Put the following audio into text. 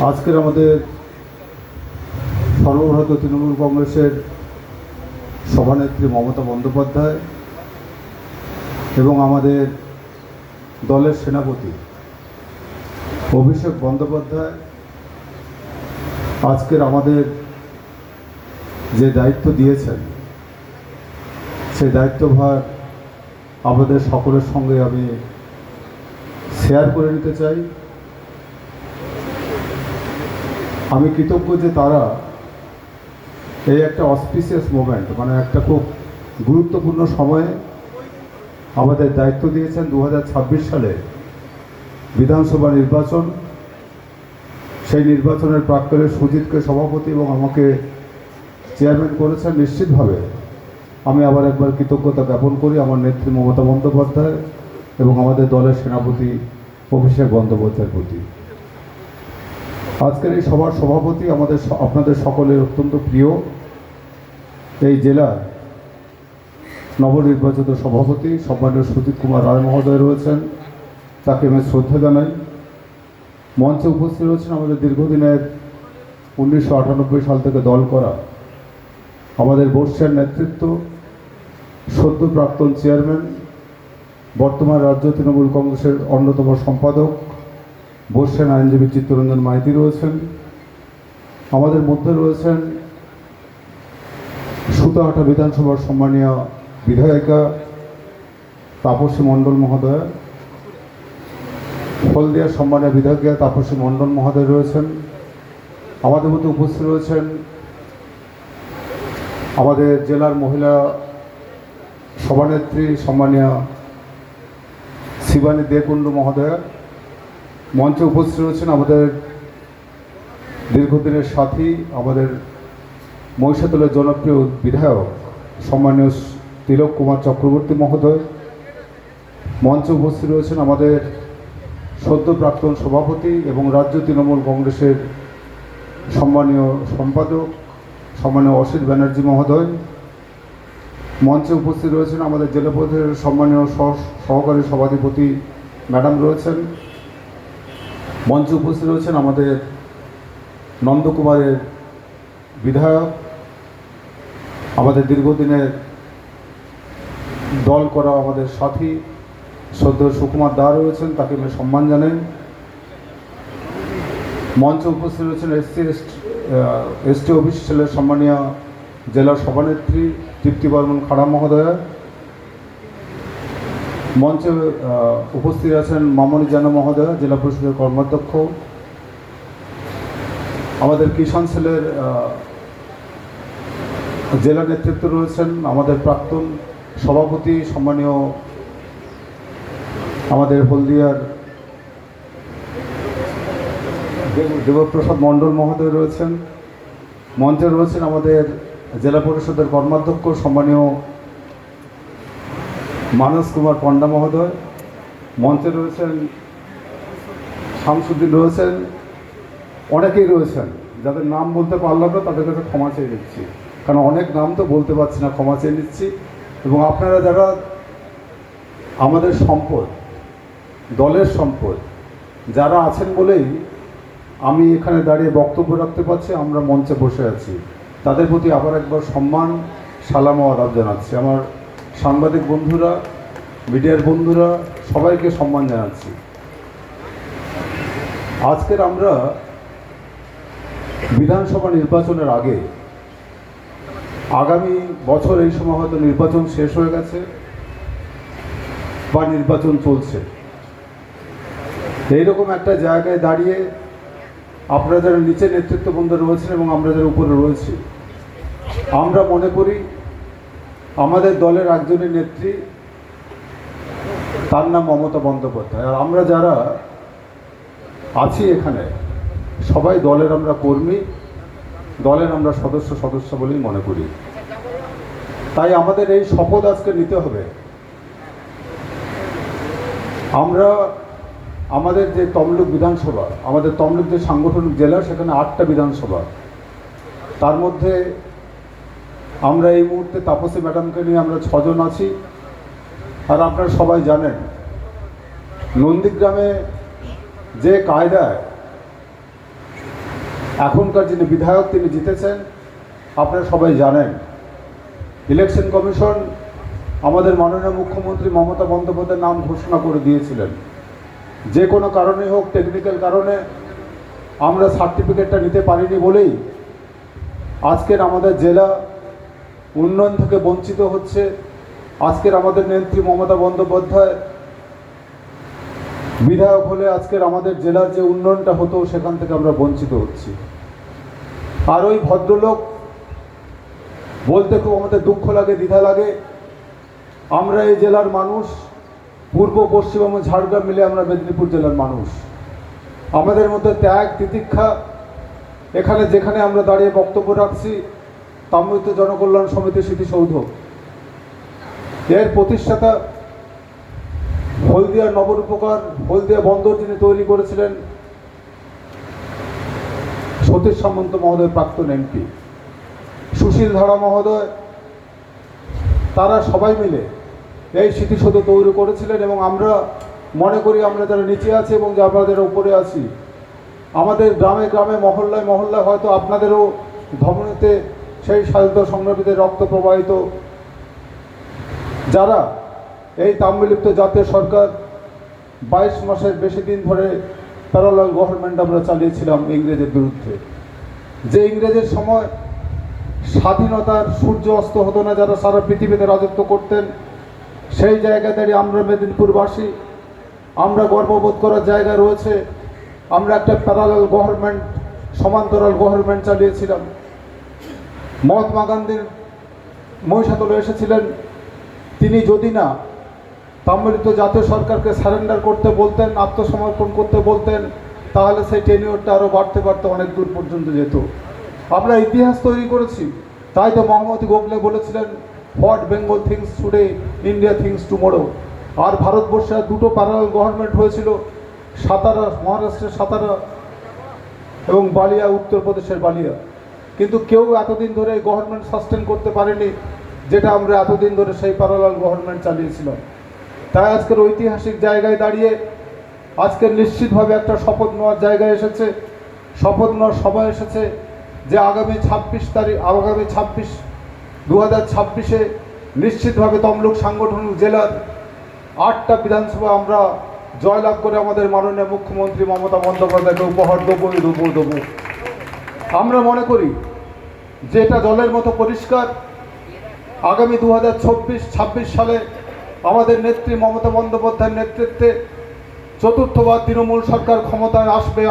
আজকের আমাদের সর্বভারতীয় তৃণমূল কংগ্রেসের সভানেত্রী মমতা বন্দ্যোপাধ্যায় এবং আমাদের দলের সেনাপতি অভিষেক বন্দ্যোপাধ্যায় আজকের আমাদের যে দায়িত্ব দিয়েছেন সেই দায়িত্বভার আমাদের সকলের সঙ্গে আমি শেয়ার করে নিতে চাই। আমি কৃতজ্ঞ যে তারা এই একটা অসপিসিয়াস মোমেন্ট, মানে একটা খুব গুরুত্বপূর্ণ সময়ে আমাদের দায়িত্ব দিয়েছেন। 2026 সালে বিধানসভা নির্বাচন, সেই নির্বাচনের প্রাক্কালে সুজিতকে সভাপতি এবং আমাকে চেয়ারম্যান করেছেন। নিশ্চিতভাবে আমি আবার একবার কৃতজ্ঞতা জ্ঞাপন করি আমার নেত্রী মমতা বন্দ্যোপাধ্যায় এবং আমাদের দলের সেনাপতি অভিষেক বন্দ্যোপাধ্যায়ের প্রতি। আজকের এই সভার সভাপতি আপনাদের সকলের অত্যন্ত প্রিয় এই জেলার নবনির্বাচিত সভাপতি সম্মানীয় সুজিত কুমার রায় মহোদয় রয়েছেন, তাকে আমি শ্রদ্ধা জানাই। মঞ্চে উপস্থিত রয়েছেন আমাদের দীর্ঘদিনের 1998 সাল থেকে দল করা আমাদের বর্ষার নেতৃত্ব, সদ্য প্রাক্তন চেয়ারম্যান, বর্তমান রাজ্য তৃণমূল কংগ্রেসের অন্যতম সম্পাদক বর্ষার আইনজীবী চিত্তরঞ্জন মাইতি রয়েছেন। আমাদের মধ্যে রয়েছেন সুতাহাটা বিধানসভার সম্মানীয় বিধায়িকা তাপসী মণ্ডল মহোদয়, হলদিয়ার সম্মানীয় বিধায়িকা তাপসী মণ্ডল মহোদয় রয়েছেন। আমাদের মধ্যে উপস্থিত রয়েছেন আমাদের জেলার মহিলা সভানেত্রী সম্মানীয় শিবানী দেকুণ্ডু মহোদয়া। মঞ্চে উপস্থিত রয়েছেন আমাদের দীর্ঘদিনের সাথী, আমাদের মহিষাদলের জনপ্রিয় বিধায়ক সম্মানীয় তিলক কুমার চক্রবর্তী মহোদয়। মঞ্চে উপস্থিত রয়েছেন আমাদের সদ্য প্রাক্তন সভাপতি এবং রাজ্য তৃণমূল কংগ্রেসের সম্মানীয় সম্পাদক সম্মানীয় অসিত ব্যানার্জি মহোদয়। মঞ্চে উপস্থিত রয়েছেন আমাদের জেলা পরিষদের সম্মানীয় সহকারী সভাধিপতি ম্যাডাম রয়েছেন। মঞ্চে উপস্থিত রয়েছেন আমাদের নন্দকুমারের বিধায়ক, আমাদের দীর্ঘদিনের দল করা আমাদের সাথী শ্রদ্ধেয় সুকুমার দা রয়েছেন, তাকে আমি সম্মান জানাই। মঞ্চে উপস্থিত রয়েছেন এসটি অফিসিয়ালের সম্মানীয় জেলার সভানেত্রী তৃপ্তি বর্মন খাড়া মহোদয়া। মঞ্চে উপস্থিত আছেন মামনি জানা মহোদয়, জেলা পরিষদের কর্মাধ্যক্ষ। আমাদের কিষাণ সেলের জেলা নেতৃত্ব রয়েছেন আমাদের প্রাক্তন সভাপতি সম্মানীয় আমাদের হলদিয়ার দেবপ্রসাদ মণ্ডল মহোদয় রয়েছেন। মঞ্চে রয়েছেন আমাদের জেলা পরিষদের কর্মাধ্যক্ষ সম্মানীয় মানস কুমার পণ্ডা মহোদয়। মঞ্চে রয়েছেন শামসুদ্দিন রয়েছেন, অনেকেই রয়েছেন যাদের নাম বলতে পারলাম না, তাদের কাছে ক্ষমা চেয়ে নিচ্ছি, কারণ অনেক নাম তো বলতে পারছি না, ক্ষমা চেয়ে নিচ্ছি। এবং আপনারা যারা আমাদের সম্পদ, দলের সম্পদ যারা আছেন বলেই আমি এখানে দাঁড়িয়ে বক্তব্য রাখতে পারছি, আমরা মঞ্চে বসে আছি, তাদের প্রতি আবার একবার সম্মান, সালাম ও আদাব জানাচ্ছি। আমার সাংবাদিক বন্ধুরা, মিডিয়ার বন্ধুরা, সবাইকে সম্মান জানাচ্ছি। আজকের আমরা বিধানসভা নির্বাচনের আগে, আগামী বছর এই সময় হয়তো নির্বাচন শেষ হয়ে গেছে বা নির্বাচন চলছে, এইরকম একটা জায়গায় দাঁড়িয়ে আপনারা যারা নিচে নেতৃত্ববৃন্দ রয়েছেন এবং আমরা যারা উপরে রয়েছি, আমরা মনে করি আমাদের দলের একজনের নেত্রী, তার নাম মমতা বন্দ্যোপাধ্যায়। আর আমরা যারা আছি এখানে সবাই দলের আমরা কর্মী, দলের আমরা সদস্য বলেই মনে করি। তাই আমাদের এই শপথ আজকে নিতে হবে। আমরা আমাদের যে তমলুক বিধানসভা, আমাদের তমলুক যে সাংগঠনিক জেলা, সেখানে 8টা বিধানসভা, তার মধ্যে আমরা এই মুহূর্তে তাপসী ম্যাডামকে নিয়ে আমরা 6 জন আছি। আর আপনারা সবাই জানেন নন্দীগ্রামে যে কায়দায় এখনকার যিনি বিধায়ক তিনি জিতেছেন, আপনারা সবাই জানেন। ইলেকশন কমিশন আমাদের মাননীয় মুখ্যমন্ত্রী মমতা বন্দ্যোপাধ্যায়ের নাম ঘোষণা করে দিয়েছিলেন। যে কোনো কারণে হোক, টেকনিক্যাল কারণে আমরা সার্টিফিকেটটা নিতে পারিনি বলেই আজকের আমাদের জেলা উন্নয়ন থেকে বঞ্চিত হচ্ছে। আজকের আমাদের নেত্রী মমতা বন্দ্যোপাধ্যায় বিধায়ক হলে আজকের আমাদের জেলার যে উন্নয়নটা হতো সেখান থেকে আমরা বঞ্চিত হচ্ছি। আর ওই ভদ্রলোক বলতে খুব আমাদের দুঃখ লাগে, দ্বিধা লাগে। আমরা এই জেলার মানুষ, পূর্ব পশ্চিম এবং ঝাড়গ্রাম মিলে আমরা মেদিনীপুর জেলার মানুষ। আমাদের মধ্যে ত্যাগ তিতিক্ষা, এখানে যেখানে আমরা দাঁড়িয়ে বক্তব্য রাখছি তাম্রলিপ্ত জনকল্যাণ সমিতি স্মৃতিসৌধ, এর প্রতিষ্ঠাতা হলদিয়া নবরূপকার, হলদিয়া বন্দর যিনি তৈরি করেছিলেন সতীশ সামন্ত মহোদয়, প্রাক্তন এমপি, সুশীল ধারা মহোদয়, তারা সবাই মিলে এই স্মৃতিসৌধ তৈরি করেছিলেন। এবং আমরা মনে করি আমরা যারা নিচে আছি এবং যারা যারা উপরে আছি, আমাদের গ্রামে গ্রামে মহল্লায় মহল্লায় হয়তো আপনাদেরও ধমনীতে সেই স্বাধীনতা সংগ্রামীদের রক্ত প্রবাহিত, যারা এই তাম্রলিপ্ত জাতীয় সরকার 22 মাসের বেশি দিন ধরে প্যারালাল গভর্নমেন্ট আমরা চালিয়েছিলাম ইংরেজের বিরুদ্ধে। যে ইংরেজের সময় স্বাধীনতার সূর্য অস্ত হতো না, যারা সারা পৃথিবীতে রাজত্ব করতেন, সেই জায়গায় দাঁড়িয়ে আমরা মেদিনীপুরবাসী আমরা গর্ববোধ করার জায়গা রয়েছে। আমরা একটা প্যারালাল গভর্নমেন্ট, সমান্তরাল গভর্নমেন্ট চালিয়েছিলাম। মহাত্মা গান্ধীর মহিষাদলে এসেছিলেন, তিনি যদি না তাম্রলিপ্ত জাতীয় সরকারকে সারেন্ডার করতে বলতেন, আত্মসমর্পণ করতে বলতেন, তাহলে সেই টেনিওরটা আরও বাড়তে বাড়তে অনেক দূর পর্যন্ত যেত। আমরা ইতিহাস তৈরি করেছি। তাই তো মহামতি গোখলে বলেছিলেন, what Bengal thinks today, India thinks tomorrow. আর ভারতবর্ষে দুটো প্যারালাল গভর্নমেন্ট হয়েছিল, সাতারা, মহারাষ্ট্রের সাতারা এবং বালিয়া, উত্তরপ্রদেশের বালিয়া। কিন্তু কেউ এতদিন ধরে এই গভর্নমেন্ট সাস্টেন করতে পারেনি, যেটা আমরা এতদিন ধরে সেই প্যারালাল গভর্নমেন্ট চালিয়েছিলাম। তাই আজকের ঐতিহাসিক জায়গায় দাঁড়িয়ে আজকের নিশ্চিতভাবে একটা শপথ নেওয়ার জায়গায় এসেছে, শপথ নেওয়ার সময় এসেছে যে আগামী 2026 নিশ্চিতভাবে তমলুক সাংগঠনিক জেলার 8টা বিধানসভা আমরা জয়লাভ করে আমাদের মাননীয় মুখ্যমন্ত্রী মমতা বন্দ্যোপাধ্যায়কে উপহার দেবো। আমরা মনে করি যে এটা জলের মতো পরিষ্কার। আগামী 2026 সালে আমাদের নেত্রী মমতা বন্দ্যোপাধ্যায়ের নেতৃত্বে চতুর্থবার তৃণমূল সরকার ক্ষমতায় আসবে।